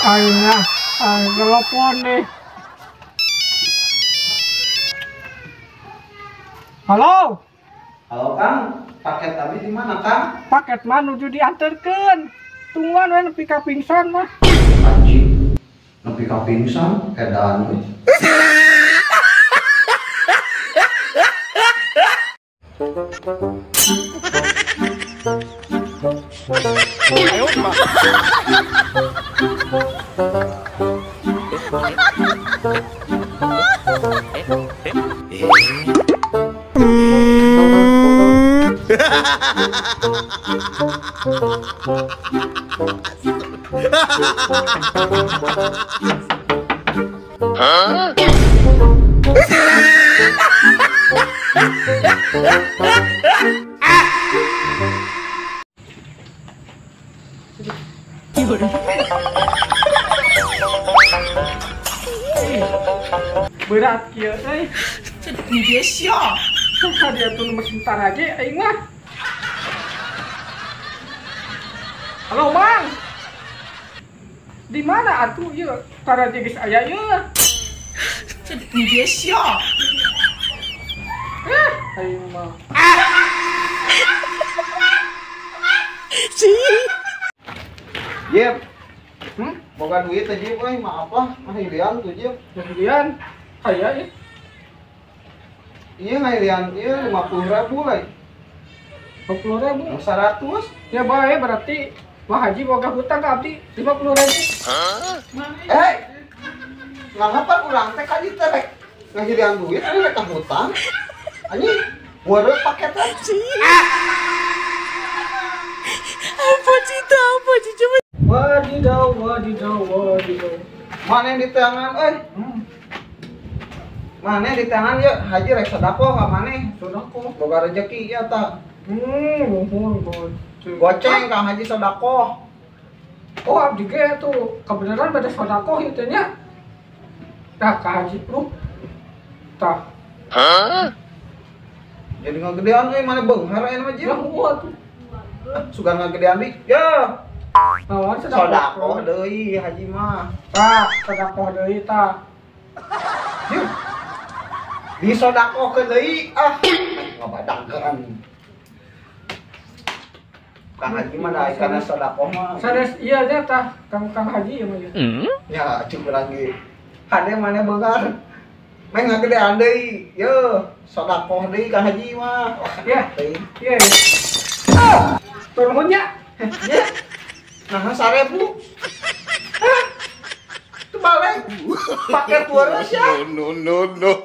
Akhirnya, telepon nih. Halo, Halo Kang, paket tadi di mana Kang? paket mah nuju diantarkeun. Tungguan we nepi ka pingsan mah. Anjing, nepi ka pingsan, edan we. Berat kieu teh. 你别笑， Dia tuh nomor sebentar aja aing mah. Halo, Bang. Di mana atuh ieu? Taraje geus aya ieu. 你别笑， Aing mah. Jep, Hmm? boga duit teh Jep euy, maaf lah, mahilian tuh Jep. Kemudian aya ieu. Iya ngahilian ieu 50.000 lai. 20.000. 100. Ya bae berarti Wah Haji boga hutang ke abdi 50.000. Ngapa urang teh ka dieu teh rek ngahilian duit anu rek ka hutang. Anjing, buat paket teh. apa cita apa cita Wadidaw, wadidaw, wadidaw. Mana yang di tangan euy? Mana di tangan ya Haji rek sedekah ka maneh. Sodako. Boga rezeki ya ta. Muhun bos. Goceng Kang Haji sedekah. Oh abdi ge tuh kebenaran pada sodako itu nya. Tah ka Haji bro. Tah. Jadi ngagedean euy mana beunghar aya mah Ya Jep. tuh. Sugan ngagedean di. Ya. Naon Sodako deui Haji mah. Tah, sodako deui tah. Yuk. Di sodako ke deui ngabadangkeun. Kang Haji mah da kana sodako mah. Sanes iya nya tah Kang Haji ya mah ya. Ya cukup lagi. Hade mana beunghar. Main ngagedean deui. Ye, sodako deui Kang Haji mah. Ya. Deui. Iya. Turun nya. Ya. Nah, 1.000. Itu balik. Pakai tuarus ya. no, no, no, no.